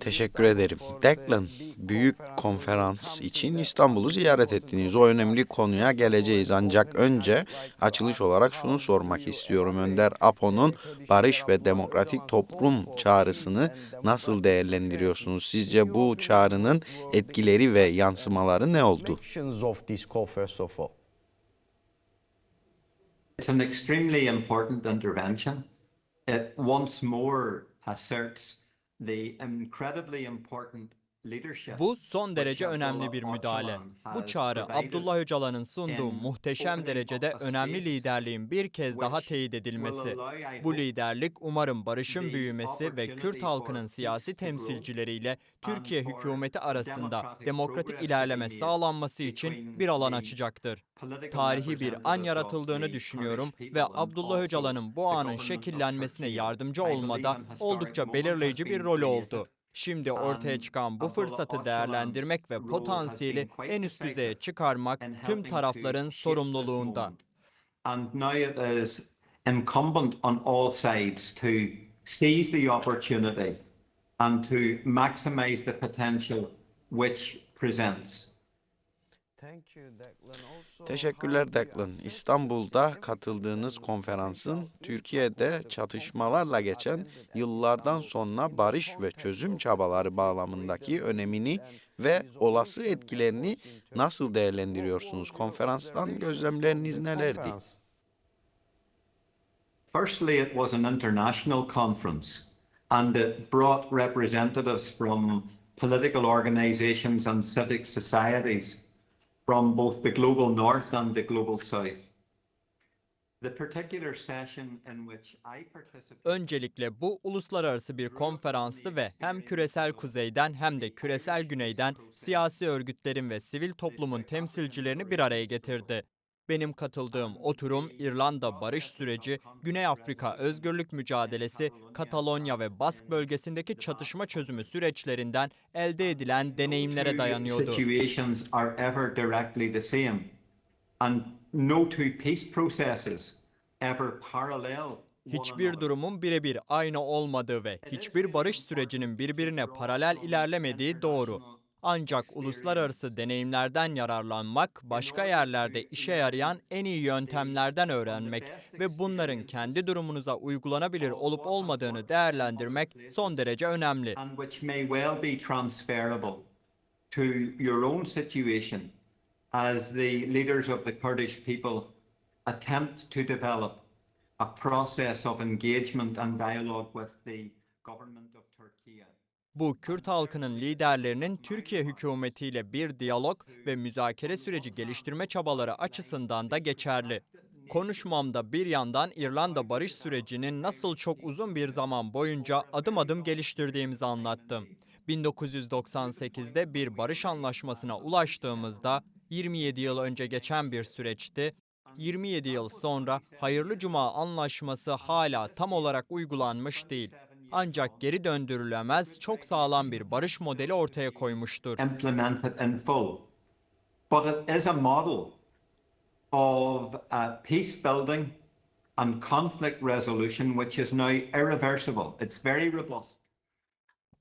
Teşekkür ederim. Declan, büyük konferans için İstanbul'u ziyaret ettiniz. O önemli konuya geleceğiz. Ancak önce açılış olarak şunu sormak istiyorum. Önder Apo'nun barış ve demokratik toplum çağrısını nasıl değerlendiriyorsunuz? Sizce bu çağrının etkileri ve yansımaları ne oldu? It's an extremely important intervention. It once more asserts the incredibly important leadership Bu son derece which önemli bir Abdullah müdahale. Öcalan Bu has çağrı provided Abdullah Öcalan'ın sunduğu in muhteşem opening derecede up a önemli space liderliğin bir kez daha which teyit will edilmesi. allow, I Bu hope, liderlik umarım barışın the büyümesi ve Kürt opportunity halkının for siyasi peace to grow temsilcileriyle and Türkiye for hükümeti arasında democratic demokratik progress to be ilerleme made sağlanması için between bir alan the açacaktır. political Tarihi bir an representatives of yaratıldığını the düşünüyorum Kurdish ve people and Abdullah also Öcalan'ın bu the anın government of şekillenmesine Turkey. yardımcı I believe olmada an historic oldukça moment has belirleyici bir been rolü created. oldu. Şimdi ortaya And çıkan bu Abdullah fırsatı Öcalan's değerlendirmek ve role has potansiyeli been quite en üst düzeye decisive çıkarmak in tüm helping to tarafların shape this sorumluluğunda. moment. And now it is incumbent on all sides to seize the opportunity and to maximize the potential which presents. Teşekkürler Declan. İstanbul'da katıldığınız konferansın Türkiye'de çatışmalarla geçen yıllardan sonra barış ve çözüm çabaları bağlamındaki önemini ve olası etkilerini nasıl değerlendiriyorsunuz? Konferanstan gözlemleriniz nelerdi? Firstly, it was an international conference, and it brought representatives from political organizations and civic societies from both the global north and the global south. The particular session in which I participated. Öncelikle bu uluslararası bir konferanstı ve hem küresel kuzeyden hem de küresel güneyden siyasi örgütlerin ve sivil toplumun temsilcilerini bir araya getirdi. Benim katıldığım oturum İrlanda barış süreci, Güney Afrika özgürlük mücadelesi, Katalonya ve Bask bölgesindeki çatışma çözümü süreçlerinden elde edilen deneyimlere dayanıyordu. Situations are ever directly the same, and no two peace processes ever parallel. Hiçbir durumun birebir aynı olmadığı ve hiçbir barış sürecinin birbirine paralel ilerlemediği doğru. Ancak uluslararası deneyimlerden yararlanmak, başka yerlerde işe yarayan en iyi yöntemlerden öğrenmek ve bunların kendi durumunuza uygulanabilir olup olmadığını değerlendirmek son derece önemli. And which may well be transferable to your own situation as the leaders of the Kurdish people attempt to develop a process of engagement and dialogue with the government of Turkey. Bu Kürt halkının liderlerinin Türkiye hükümetiyle bir diyalog ve müzakere süreci geliştirme çabaları açısından da geçerli. Konuşmamda bir yandan İrlanda barış sürecinin nasıl çok uzun bir zaman boyunca adım adım geliştirdiğimizi anlattım. 1998'de bir barış anlaşmasına ulaştığımızda 27 yıl önce geçen bir süreçti. 27 yıl sonra Hayırlı Cuma Anlaşması hala tam olarak uygulanmış değil. Ancak geri döndürülemez çok sağlam bir barış modeli ortaya koymuştur. Implemented in full. But it is a model of peace building and conflict resolution which is now irreversible. It's very robust.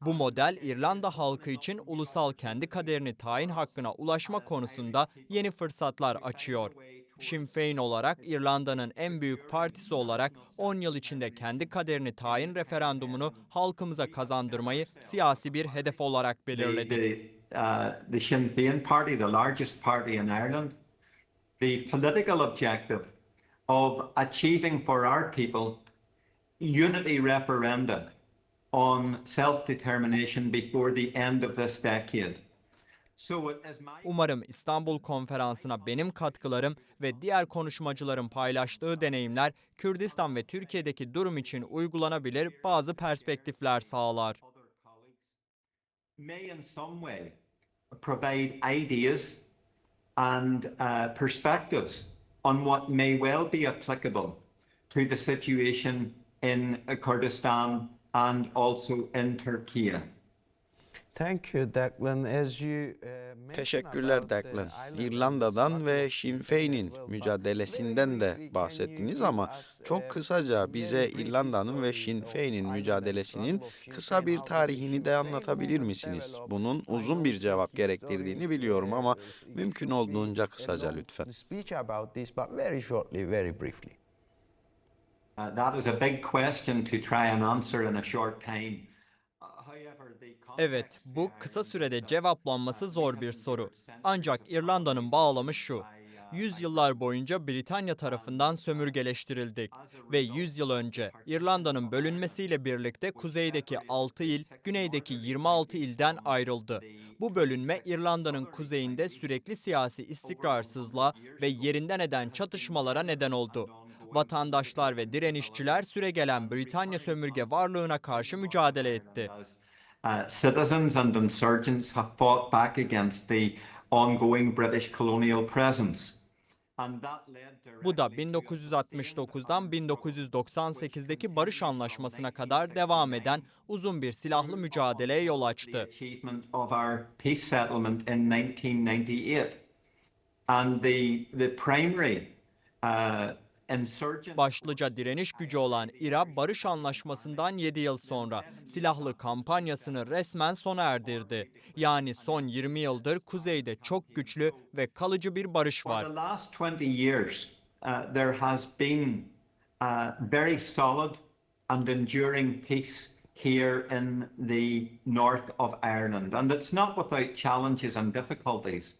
Bu model İrlanda halkı için ulusal kendi kaderini tayin hakkına ulaşma konusunda yeni fırsatlar açıyor. Sinn Féin olarak İrlanda'nın en büyük partisi olarak 10 yıl içinde kendi kaderini tayin referandumunu halkımıza kazandırmayı siyasi bir hedef olarak belirledik. The Sinn Féin party, the largest party in Ireland, the political objective of achieving for our people unity referenda on self-determination before the end of this decade. Umarım İstanbul Konferansı'na benim katkılarım ve diğer konuşmacıların paylaştığı deneyimler Kürdistan ve Türkiye'deki durum için uygulanabilir bazı perspektifler sağlar. May in some way provide ideas and perspectives on what may well be applicable to the situation in Kurdistan and also in Turkey. Thank you, Declan. As you Teşekkürler Declan. İrlanda'dan ve Sinn Féin'in mücadelesinden de bahsettiniz ama çok kısaca bize İrlanda'nın ve Sinn Féin'in mücadelesinin kısa bir tarihini de anlatabilir misiniz? Bunun uzun bir cevap gerektirdiğini biliyorum ama mümkün olduğunca kısaca lütfen. speech about this, but very shortly, very briefly. That is a big question to try and answer in a short time. Evet, bu kısa sürede cevaplanması zor bir soru. Ancak İrlanda'nın bağlamı şu: yüzyıllar boyunca Britanya tarafından sömürgeleştirildik ve 100 yıl önce İrlanda'nın bölünmesiyle birlikte kuzeydeki 6 il, güneydeki 26 ilden ayrıldı. Bu bölünme İrlanda'nın kuzeyinde sürekli siyasi istikrarsızlığa ve yerinden eden çatışmalara neden oldu. Vatandaşlar ve direnişçiler süregelen Britanya sömürge varlığına karşı mücadele etti. Citizens and insurgents have fought back against the ongoing British colonial presence. And that led Bu da 1969'dan 1998'deki barış anlaşmasına kadar devam eden uzun bir silahlı mücadeleye yol açtı. achievement of our peace settlement in 1998. And the primary insurgent Başlıca direniş gücü olan İRA, barış anlaşmasından 7 yıl sonra silahlı kampanyasını resmen sona erdirdi. Yani son 20 yıldır kuzeyde çok güçlü ve kalıcı bir barış For var. the last 20 years, there has been very solid and enduring peace here in the north of Ireland. And it's not without challenges and difficulties.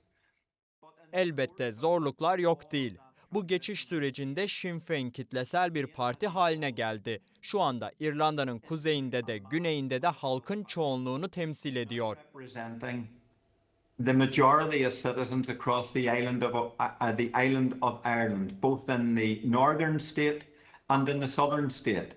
Elbette zorluklar yok değil. Bu geçiş sürecinde Sinn Féin kitlesel bir parti haline geldi. Şu anda İrlanda'nın kuzeyinde de güneyinde de halkın çoğunluğunu temsil ediyor. Representing the majority of citizens across the island of Ireland, both in the northern state and in the southern state.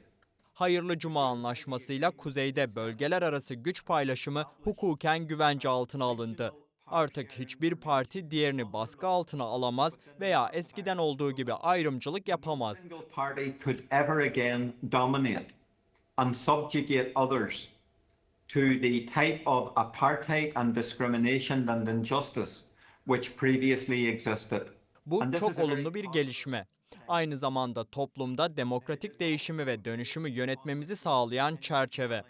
Hayırlı Cuma Anlaşması'yla kuzeyde bölgeler arası güç paylaşımı hukuken güvence altına alındı. Artık hiçbir parti diğerini baskı altına alamaz veya eskiden olduğu gibi ayrımcılık yapamaz. Single party could ever again dominate and subjugate others to the type of apartheid and discrimination and injustice which previously existed. Bu And this çok is a very olumlu bir gelişme. Aynı zamanda toplumda demokratik değişimi ve dönüşümü yönetmemizi sağlayan çerçeve.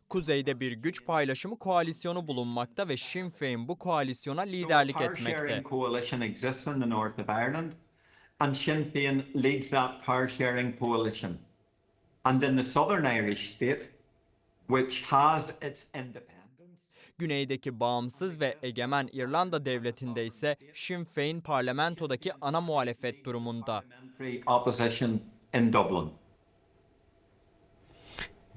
Kuzeyde bir güç paylaşımı koalisyonu bulunmakta ve Sinn Féin bu koalisyona liderlik power etmekte. sharing coalition exists in the north of Ireland, and Sinn Féin leads that power sharing coalition. And in the southern Irish state, which has its independence, Güneydeki bağımsız ve egemen İrlanda devletinde ise Sinn Féin parlamentodaki ana muhalefet durumunda. parliamentary opposition in Dublin.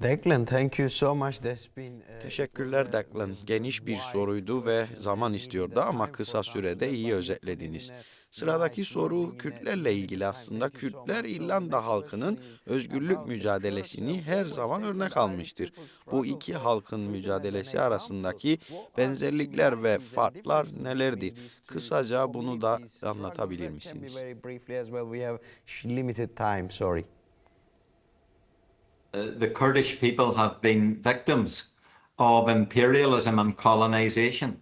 Declan, thank you so much. That's been Teşekkürler Declan. Geniş bir soruydu ve zaman istiyordu ama kısa sürede iyi özetlediniz. Sıradaki soru Kürtlerle ilgili aslında. Kürtler İrlanda halkının özgürlük mücadelesini her zaman örnek almıştır. Bu iki halkın mücadelesi arasındaki benzerlikler ve farklar nelerdir? Kısaca bunu da anlatabilir misiniz? very briefly as well. We have limited time. Sorry. The Kurdish people have been victims of imperialism and colonization.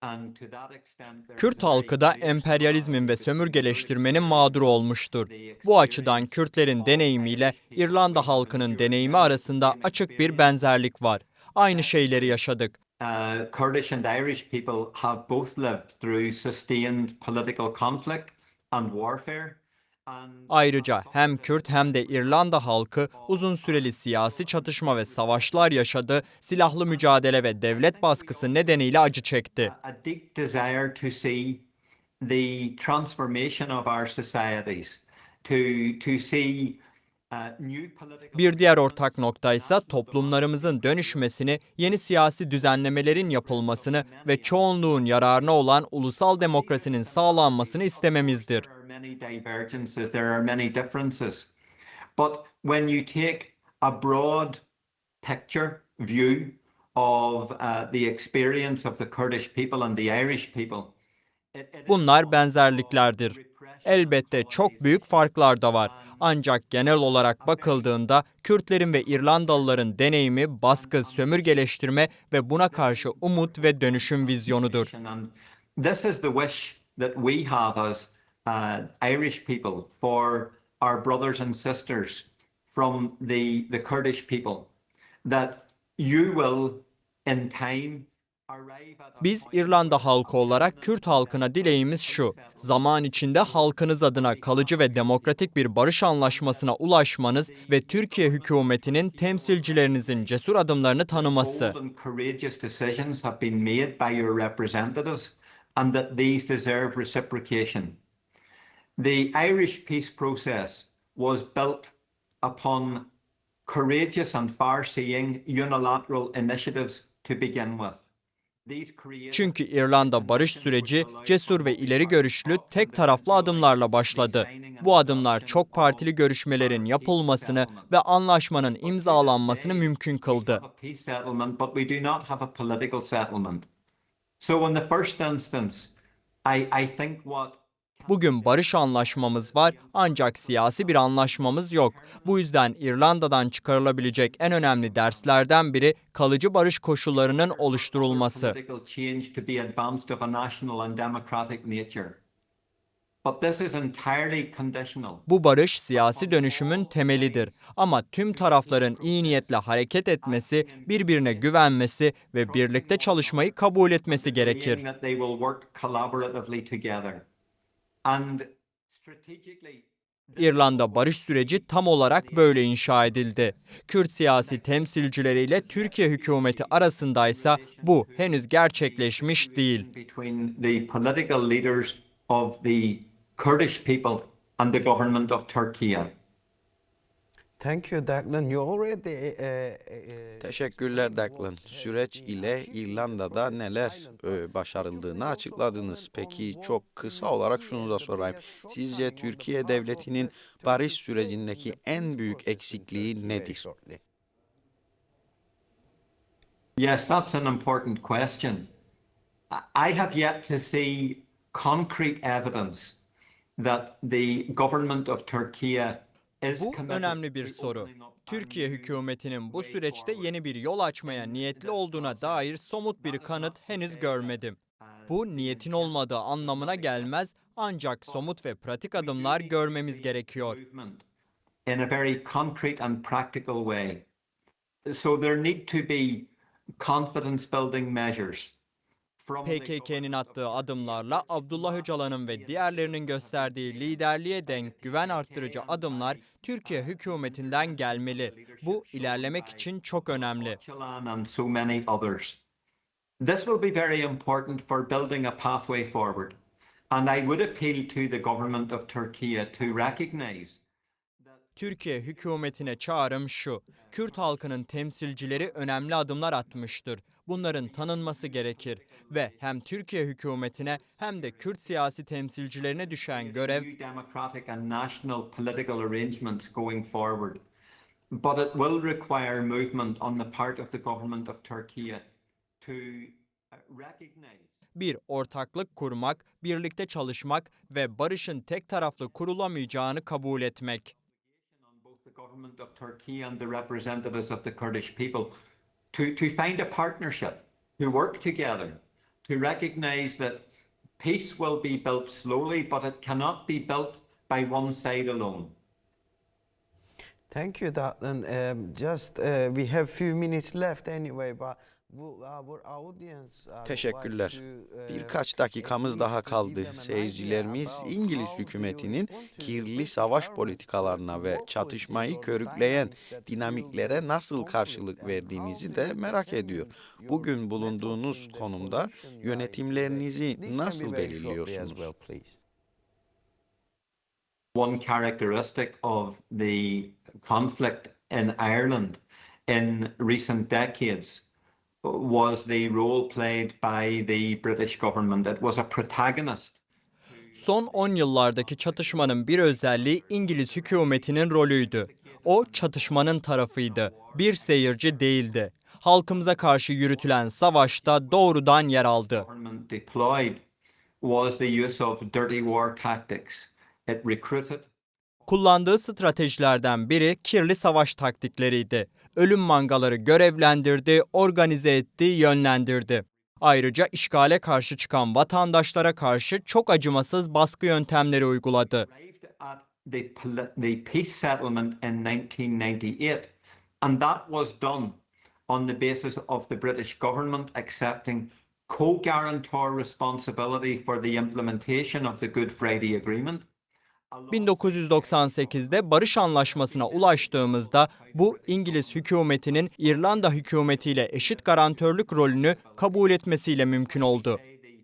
And to that extent, there is Kürt a very halkı da clear emperyalizmin ve similarity sömürgeleştirmenin mağduru olmuştur. Bu açıdan Kürtlerin deneyimiyle İrlanda halkının deneyimi arasında açık bir benzerlik var. Aynı şeyleri yaşadık. Kurdish and Irish people have both lived through sustained political conflict and warfare. Ayrıca hem Kürt hem de İrlanda halkı uzun süreli siyasi çatışma ve savaşlar yaşadı, silahlı mücadele ve devlet baskısı nedeniyle acı çekti. A deep desire to see the transformation of our societies, to see new political Bir diğer ortak nokta ise toplumlarımızın dönüşmesini, yeni siyasi düzenlemelerin yapılmasını ve çoğunluğun yararına olan ulusal demokrasinin sağlanmasını istememizdir. There are many divergences, there are many differences. But when you take a broad picture view of the experience of the Kurdish people and the Irish people, it is Bunlar benzerliklerdir. Elbette çok büyük farklar da var. Ancak genel olarak bakıldığında Kürtlerin ve İrlandalıların deneyimi baskı, sömürgeleştirme ve buna karşı umut ve dönüşüm vizyonudur. This is the wish that we have as Irish people for our brothers and sisters from the Kurdish people, that you will in time arrive at a Biz point İrlanda halkı olarak Kürt halkına dileğimiz şu: zaman içinde halkınız adına kalıcı ve demokratik bir barış anlaşmasına ulaşmanız ve Türkiye hükümetinin temsilcilerinizin cesur adımlarını tanıması. bold and courageous decisions have been made by your representatives and that these deserve reciprocation. The Irish peace process was built upon courageous and far-seeing unilateral initiatives to begin with. These creative Çünkü İrlanda barış süreci cesur ve ileri görüşlü tek taraflı adımlarla başladı. Bu adımlar çok partili görüşmelerin yapılmasını ve anlaşmanın imzalanmasını mümkün kıldı. a peace settlement, but we do not have a political settlement. So in the first instance, I think what Bugün barış anlaşmamız var ancak siyasi bir anlaşmamız yok. Bu yüzden İrlanda'dan çıkarılabilecek en önemli derslerden biri kalıcı barış koşullarının oluşturulması. political change to be advanced of a national and democratic nature. But this is entirely conditional. Bu barış siyasi dönüşümün temelidir. Ama tüm tarafların iyi niyetle hareket etmesi, birbirine güvenmesi ve birlikte çalışmayı kabul etmesi gerekir. Agreeing that they will work collaboratively together. And strategically, İrlanda barış süreci tam olarak böyle inşa edildi. Kürt siyasi temsilcileriyle Türkiye hükümeti arasındaysa bu henüz gerçekleşmiş değil. between the political leaders of the Kurdish people and the government of Turkey. Thank you, Declan. You already Teşekkürler Declan. Süreç ile İrlanda'da neler başarıldığını açıkladınız. Peki çok kısa olarak şunu da sorayım. Sizce Türkiye devletinin barış sürecindeki en büyük eksikliği nedir? Yes, that's an important question. I have yet to see concrete evidence that the government of Turkey is Bu committed önemli bir to soru. opening up Türkiye hükümetinin bu süreçte yeni bir yol açmaya niyetli olduğuna dair somut bir kanıt henüz görmedim. Bu niyetin olmadığı anlamına gelmez ancak somut ve pratik adımlar görmemiz gerekiyor. movement in a very concrete and practical way. So there need to be confidence building measures from the PKK'nin attığı adımlarla Abdullah Öcalan'ın ve diğerlerinin gösterdiği liderliğe denk güven arttırıcı adımlar Türkiye hükümetinden gelmeli. Bu ilerlemek için çok önemli. Öcalan and so many others. This will be very important for building a pathway forward. And I would appeal to the government of Turkey to recognize Türkiye hükümetine çağrım şu: Kürt halkının temsilcileri önemli adımlar atmıştır. Bunların tanınması gerekir ve hem Türkiye hükümetine hem de Kürt siyasi temsilcilerine düşen görev new democratic and national political arrangements going forward. But it will require movement on the part of the government of Turkey to recognize bir ortaklık kurmak, birlikte çalışmak ve barışın tek taraflı kurulamayacağını kabul etmek. on both the government of Turkey and the representatives of the Kurdish people to find a partnership, to work together, to recognize that peace will be built slowly, but it cannot be built by one side alone. Thank you, Declan. We have few minutes left anyway, but our audience Teşekkürler. Birkaç dakikamız daha kaldı. Seyircilerimiz İngiliz hükümetinin kirli savaş politikalarına ve çatışmayı körükleyen dinamiklere nasıl karşılık verdiğinizi de merak ediyor. Bugün bulunduğunuz konumda yönetimlerinizi nasıl belirliyorsunuz? One characteristic of the conflict in Ireland in recent decades was the role played by the British government. It was a protagonist. Son 10 yıllardaki çatışmanın bir özelliği İngiliz hükümetinin rolüydü. O çatışmanın tarafıydı, bir seyirci değildi. Halkımıza karşı yürütülen savaşta doğrudan yer aldı. Government deployed was the use of dirty war tactics, It recruited. Kullandığı stratejilerden biri kirli savaş taktikleriydi. Ölüm mangaları görevlendirdi, organize etti, yönlendirdi. Ayrıca işgale karşı çıkan vatandaşlara karşı çok acımasız baskı yöntemleri uyguladı. Arrived at the peace settlement in 1998, and that was done on the basis of the British government accepting co-guarantor responsibility for the implementation of the Good Friday Agreement. 1998'de barış anlaşmasına ulaştığımızda bu İngiliz hükümetinin İrlanda hükümetiyle eşit garantörlük rolünü kabul etmesiyle mümkün oldu.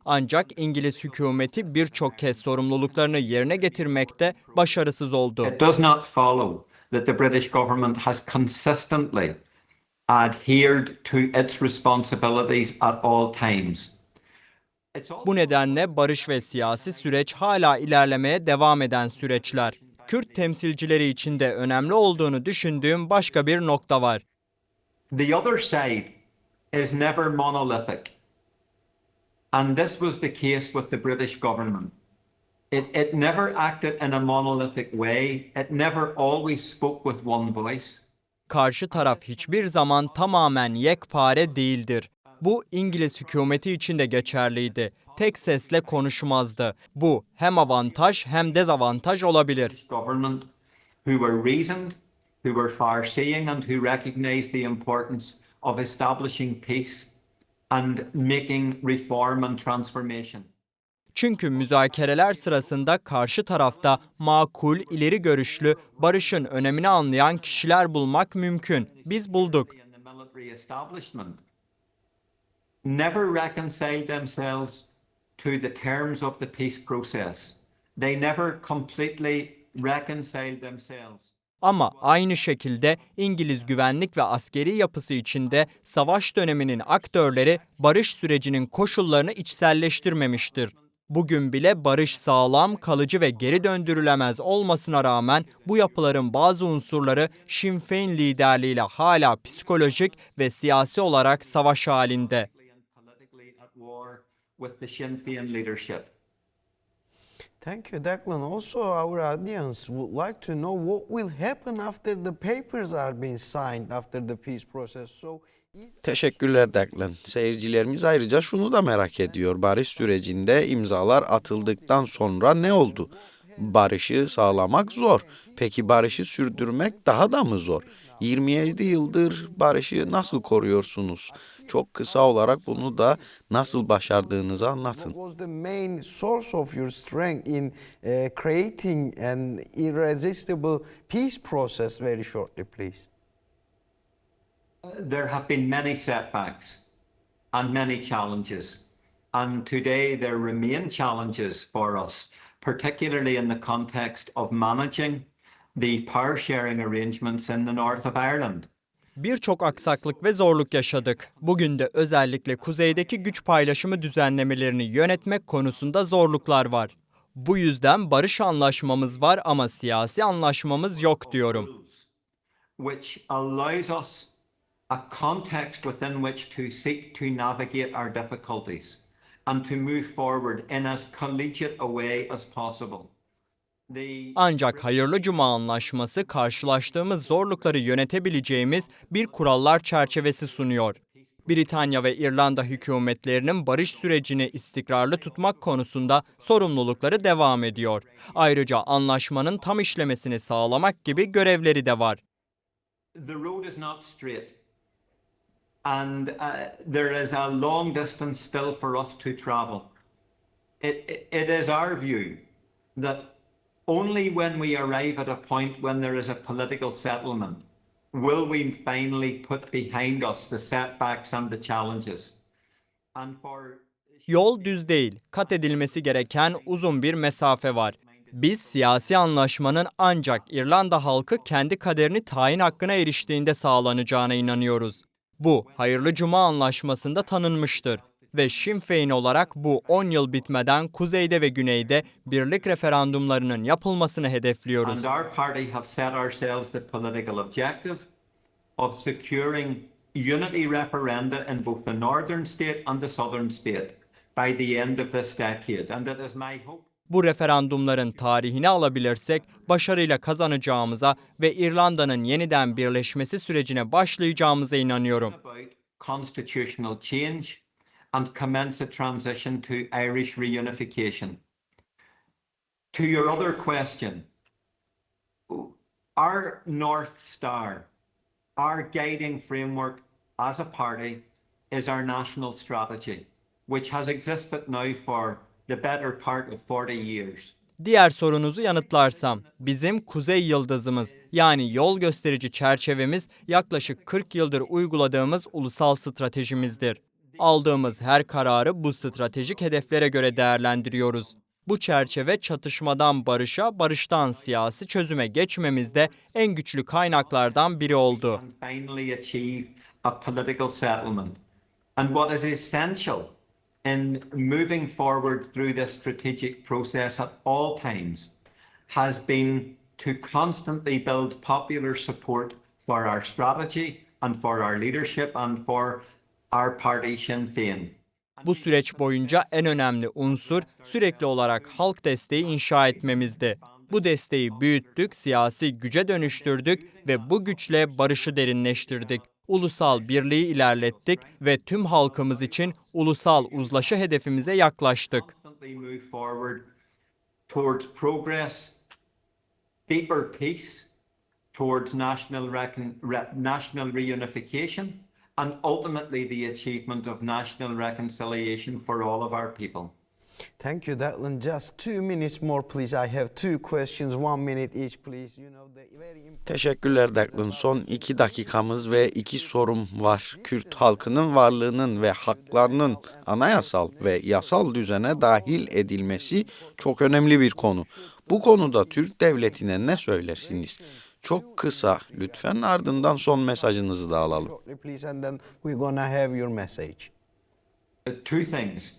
Ancak İngiliz hükümeti birçok kez sorumluluklarını yerine getirmekte başarısız oldu. It does not follow that the British government has consistently adhered to its responsibilities at all times. Bu nedenle barış ve siyasi süreç hala ilerlemeye devam eden süreçler. Kürt temsilcileri için de önemli olduğunu düşündüğüm başka bir nokta var. The other side is never monolithic. And this was the case with the British government. It never acted in a monolithic way. It never always spoke with one voice. Karşı taraf hiçbir zaman tamamen yekpare değildir. Bu İngiliz hükümeti için de geçerliydi. Tek sesle konuşmazdı. Bu hem avantaj hem dezavantaj olabilir. British government who were reasoned, who were far-seeing and who recognized the importance of establishing peace and making reform and transformation. Çünkü müzakereler sırasında karşı tarafta makul, ileri görüşlü, barışın önemini anlayan kişiler bulmak mümkün. Biz bulduk. In the military establishment never reconciled themselves to the terms of the peace process. They never completely reconciled themselves. Ama aynı şekilde İngiliz güvenlik ve askeri yapısı içinde savaş döneminin aktörleri barış sürecinin koşullarını içselleştirmemiştir. Bugün bile barış sağlam, kalıcı ve geri döndürülemez olmasına rağmen bu yapıların bazı unsurları Sinn Féin liderliğiyle hala psikolojik ve siyasi olarak savaş halinde. And politically at war with the Sinn Féin leadership. Thank you, Declan. Also, our audience would like to know what will happen after the papers are being signed after the peace process. So, Teşekkürler Declan. Seyircilerimiz ayrıca şunu da merak ediyor. Barış sürecinde imzalar atıldıktan sonra ne oldu? Barışı sağlamak zor. Peki barışı sürdürmek daha da mı zor? 27 yıldır barışı nasıl koruyorsunuz? Çok kısa olarak bunu da nasıl başardığınızı anlatın. what was the main source of your strength in creating an irresistible peace process? Very shortly, please. There have been many setbacks and many challenges. And today there remain challenges for us, particularly in the context of managing the power sharing arrangements in the north of Ireland. Birçok aksaklık ve zorluk yaşadık. Bugün de özellikle kuzeydeki güç paylaşımı düzenlemelerini yönetmek konusunda zorluklar var. Bu yüzden barış anlaşmamız var ama siyasi anlaşmamız yok diyorum. Which allows us a context within which to seek to navigate our difficulties and to move forward in as collegiate a way as possible. Ancak Hayırlı Cuma Anlaşması karşılaştığımız zorlukları yönetebileceğimiz bir kurallar çerçevesi sunuyor. Britanya ve İrlanda hükümetlerinin barış sürecini istikrarlı tutmak konusunda sorumlulukları devam ediyor. Ayrıca anlaşmanın tam işlemesini sağlamak gibi görevleri de var. The road is not straight. And there is a long distance still for us to travel. It is our view that only when we arrive at a point when there is a political settlement will we finally put behind us the setbacks and the challenges. And for Yol düz değil, kat edilmesi gereken uzun bir mesafe var. Biz siyasi anlaşmanın ancak İrlanda halkı kendi kaderini tayin hakkına eriştiğinde sağlanacağına inanıyoruz. Bu, Hayırlı Cuma Anlaşması'nda tanınmıştır. Ve Sinn Féin olarak bu 10 yıl bitmeden kuzeyde ve güneyde birlik referandumlarının yapılmasını hedefliyoruz. And our party have set ourselves the political objective of securing unity referenda in both the northern state and the southern state by the end of this decade. And it is my hope. Bu referandumların tarihini alabilirsek başarıyla kazanacağımıza ve İrlanda'nın yeniden birleşmesi sürecine başlayacağımıza inanıyorum. About constitutional change and commence a transition to Irish reunification. To your other question, our North Star, our guiding framework as a party is our national strategy, which has existed now for the better part of 40 years. Diğer sorunuzu yanıtlarsam, bizim kuzey yıldızımız yani yol gösterici çerçevemiz yaklaşık 40 yıldır uyguladığımız ulusal stratejimizdir. Aldığımız her kararı bu stratejik hedeflere göre değerlendiriyoruz. Bu çerçeve çatışmadan barışa, barıştan siyasi çözüme geçmemizde en güçlü kaynaklardan biri oldu. And finally achieve a political settlement. And what is essential in moving forward through this strategic process at all times has been to constantly build popular support for our strategy and for our leadership and for our party Sinn Féin. Bu süreç boyunca en önemli unsur sürekli olarak halk desteği inşa etmemizdi. Bu desteği büyüttük, siyasi güce dönüştürdük ve bu güçle barışı derinleştirdik. Ulusal birliği ilerlettik ve tüm halkımız için ulusal uzlaşı hedefimize yaklaştık. Constantly move forward towards progress, deeper peace, towards national reunification, and ultimately the achievement of national reconciliation for all of our people. Thank you, Declan. Just 2 minutes more, please. I have 2 questions, 1 minute each, please. You know, the very important... Teşekkürler Declan. Son 2 dakikamız ve 2 sorum var. Kürt halkının varlığının ve haklarının anayasal ve yasal düzene dahil edilmesi çok önemli bir konu. Bu konuda Türk devletine ne söylersiniz? Çok kısa lütfen, ardından son mesajınızı da alalım. Please, and then we're gonna have your message. Two things.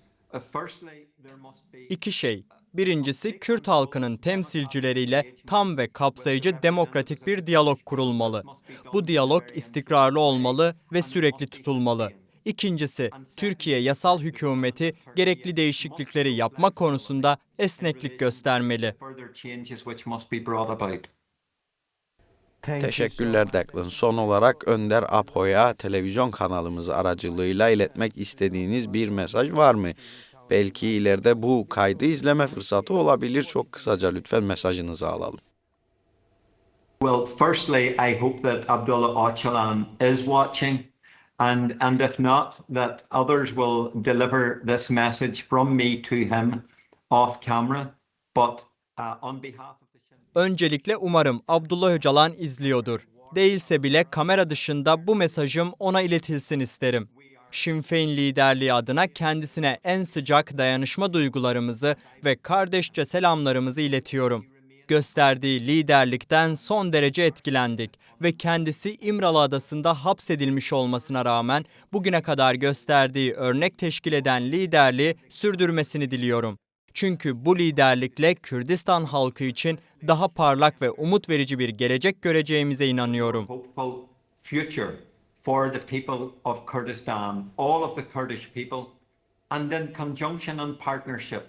Firstly, there must be... İki şey. Birincisi, Kürt halkının temsilcileriyle tam ve kapsayıcı demokratik bir diyalog kurulmalı. Bu diyalog istikrarlı olmalı ve sürekli tutulmalı. İkincisi, Türkiye yasal hükümeti gerekli değişiklikleri yapma konusunda esneklik göstermeli. Further changes which must be brought about. Thank you so Teşekkürler Declan. Son olarak Önder Apo'ya televizyon kanalımız aracılığıyla iletmek istediğiniz bir mesaj var mı? Belki ileride bu kaydı izleme fırsatı olabilir. Çok kısaca lütfen mesajınızı alalım. Well, firstly, I hope that Abdullah Öcalan is watching, and if not, that others will deliver this message from me to him off camera. But on behalf of the Öncelikle umarım Abdullah Öcalan izliyordur. Değilse bile kamera dışında bu mesajım ona iletilsin isterim. Sinn Féin liderliği adına kendisine en sıcak dayanışma duygularımızı ve kardeşçe selamlarımızı iletiyorum. Gösterdiği liderlikten son derece etkilendik ve kendisi İmralı Adası'nda hapsedilmiş olmasına rağmen bugüne kadar gösterdiği örnek teşkil eden liderliği sürdürmesini diliyorum. Çünkü bu liderlikle Kürdistan halkı için daha parlak ve umut verici bir gelecek göreceğimize inanıyorum. hopeful future for the people of Kurdistan, all of the Kurdish people, and in conjunction and partnership